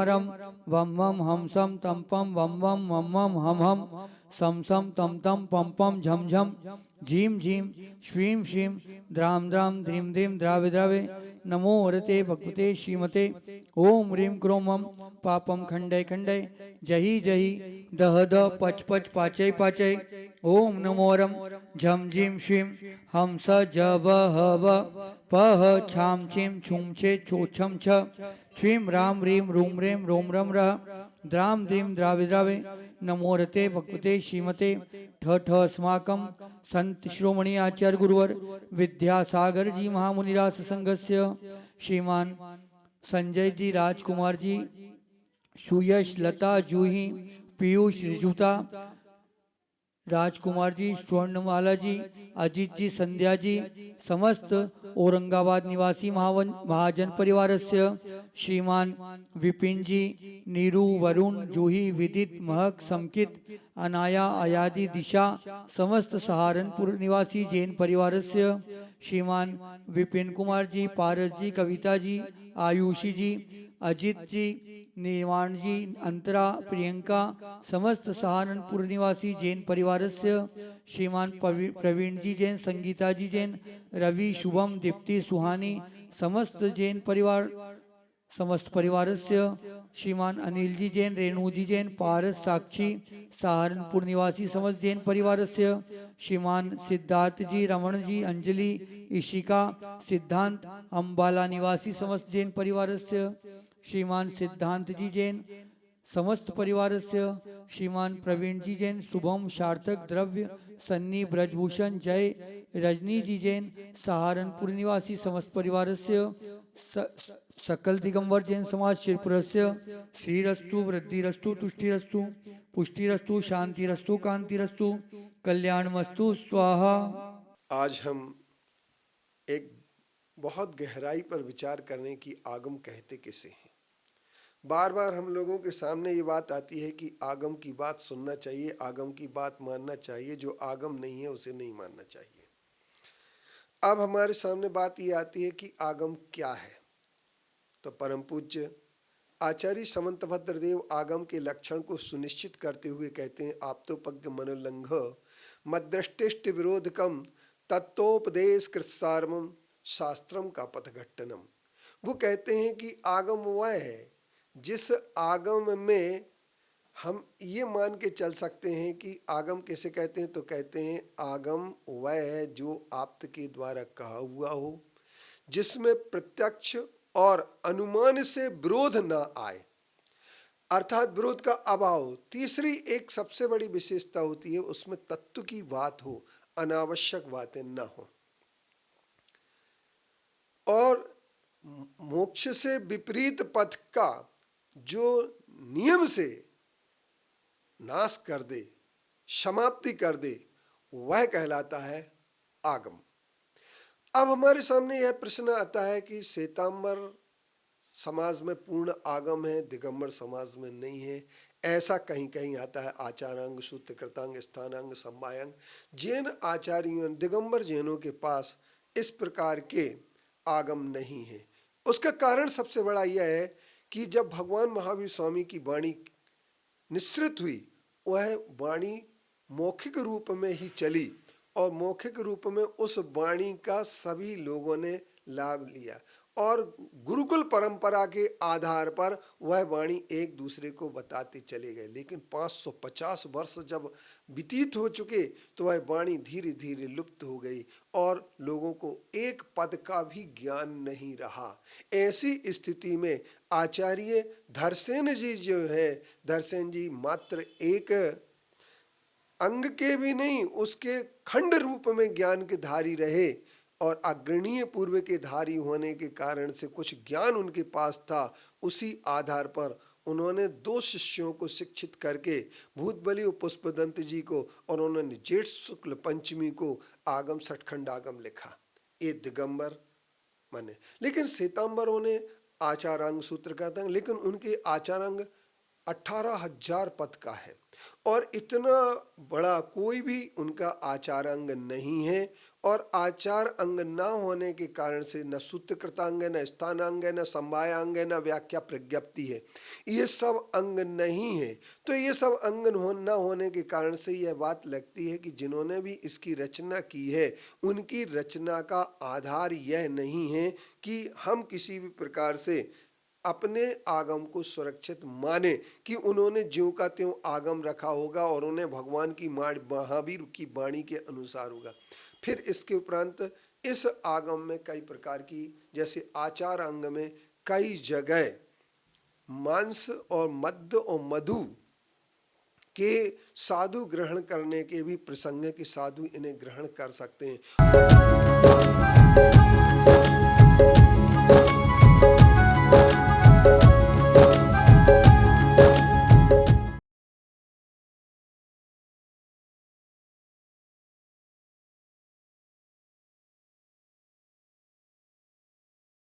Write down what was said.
हरम वम वम हम सम तम पम वम वम मम वम हम सम सम तम तम पम पम झम झम झीम झीम श्रीम श्रीम द्राम द्राम ध्रीम ध्रीम द्रावे द्रावे नमो हरते भगवते श्रीमते ओम ह्रीं क्रोम पापम खंडय खंडय जही जही दह द पच पच पाचय पाचय ओम नमो रम झम झीम श्रीम हम स ज व ह व पह छाम छिम छुम छे छोछम छ श्रीम राम रीम रूम रेम रोम रम र द्राम द्रीम द्रावे द्रावे नमो रते भगवते श्रीमते ठ ठ अस्माकं संत श्रोमणी आचार्य गुरुवर विद्यासागर जी महामुनिरास संघस्य श्रीमान संजय जी राजकुमार जी सुयश लता जूही पीयूष रिजुता राजकुमार जी स्वर्णमाला जी अजीत जी संध्या जी समस्त औरंगाबाद निवासी महाजन परिवार से श्रीमान विपिन जी नीरू वरुण जूही विदित महक समकित अनाया अयादि दिशा समस्त सहारनपुर निवासी जैन परिवार से श्रीमान विपिन कुमार जी पारस जी कविता जी आयुषी जी अजित जी निर्वाण जी अंतरा प्रियंका समस्त सहारनपुर निवासी जैन परिवार से श्रीमान प्रवीण जी जैन संगीता जी जैन रवि शुभम दीप्ति सुहानी समस्त जैन परिवार समस्त परिवार से श्रीमान अनिल जी जैन रेणु जी जैन पारस साक्षी सहारनपुर निवासी समस्त जैन परिवार से श्रीमान सिद्धार्थ जी रमन जी अंजलि इशिका सिद्धांत अम्बाला निवासी समस्त जैन परिवार से श्रीमान सिद्धांत जी जैन समस्त परिवार से श्रीमान प्रवीण जी जैन शुभम सार्थक द्रव्य सन्नी ब्रजभूषण जय रजनी जी जैन सहारनपुर निवासी समस्त परिवार से सकल दिगंबर जैन समाज शिरपुर से श्रीरस्तु वृद्धिरस्तु तुष्टिरस्तु पुष्टिरस्तु शांतिरस्तु कांतिरस्तु कल्याणमस्तु स्वाहा। आज हम एक बहुत गहराई पर विचार करने की आगम कहते किसे हैं। बार बार हम लोगों के सामने ये बात आती है कि आगम की बात सुनना चाहिए, आगम की बात मानना चाहिए, जो आगम नहीं है उसे नहीं मानना चाहिए। अब हमारे सामने बात ये आती है कि आगम क्या है। तो परम पूज्य आचार्य समंतभद्र देव आगम के लक्षण को सुनिश्चित करते हुए कहते हैं, आप्तोपज्ञ मनोल्लंघ मद्रष्टिष्ट विरोधकम तत्वोपदेश कृतसारम शास्त्रम का पथघट्टनम। वो कहते हैं कि आगम वह है जिस आगम में हम ये मान के चल सकते हैं कि आगम कैसे कहते हैं, तो कहते हैं आगम वह है जो आप्त के द्वारा कहा हुआ हो, जिसमें प्रत्यक्ष और अनुमान से विरोध न आए, अर्थात विरोध का अभाव। तीसरी एक सबसे बड़ी विशेषता होती है, उसमें तत्व की बात हो, अनावश्यक बातें न हो, और मोक्ष से विपरीत पथ का जो नियम से नाश कर दे, समाप्ति कर दे, वह कहलाता है आगम। अब हमारे सामने यह प्रश्न आता है कि श्वेतांबर समाज में पूर्ण आगम है, दिगंबर समाज में नहीं है। ऐसा कहीं कहीं आता है, आचारांग सूत्रकृतांग स्थानांग संवायांग। जैन आचार्यों दिगंबर जैनों के पास इस प्रकार के आगम नहीं है। उसका कारण सबसे बड़ा यह है कि जब भगवान महावीर स्वामी की वाणी निश्रित हुई, वह वाणी मौखिक रूप में ही चली और मौखिक रूप में उस वाणी का सभी लोगों ने लाभ लिया, और गुरुकुल परंपरा के आधार पर वह वाणी एक दूसरे को बताते चले गए। लेकिन 550 वर्ष जब व्यतीत हो चुके तो वह वाणी धीरे धीरे लुप्त हो गई और लोगों को एक पद का भी ज्ञान नहीं रहा। ऐसी स्थिति में आचार्य धरसेन जी जो है, धरसेन जी मात्र एक अंग के भी नहीं, उसके खंड रूप में ज्ञान के धारी रहे, और अग्रणीय पूर्व के धारी होने के कारण से कुछ ज्ञान उनके पास था। उसी आधार पर उन्होंने 2 शिष्यों को शिक्षित करके भूतबली और पुष्पदंत जी को, और उन्होंने जेठ शुक्ल पंचमी को आगम सठखंड आगम लिखा। ये दिगंबर माने। लेकिन श्वेतांबरों ने आचारांग सूत्र कहते हैं, लेकिन उनके आचारांग 18,000 पद का है, और इतना बड़ा कोई भी उनका आचार अंग नहीं है। और आचार अंग न होने के कारण से न सूत्रकृतांग है, न स्थानांग है, न संवायांग है, न व्याख्या प्रज्ञप्ति है, ये सब अंग नहीं है। तो ये सब अंग न होने के कारण से यह बात लगती है कि जिन्होंने भी इसकी रचना की है उनकी रचना का आधार यह नहीं है कि हम किसी भी प्रकार से अपने आगम को सुरक्षित माने कि उन्होंने ज्यों का त्यों आगम रखा होगा और उन्हें भगवान की महावीर की वाणी के अनुसार होगा। फिर इसके उपरांत इस आगम में कई प्रकार की, जैसे आचार अंग में कई जगह मांस और मद्य और मधु के साधु ग्रहण करने के भी प्रसंग है कि साधु इन्हें ग्रहण कर सकते हैं।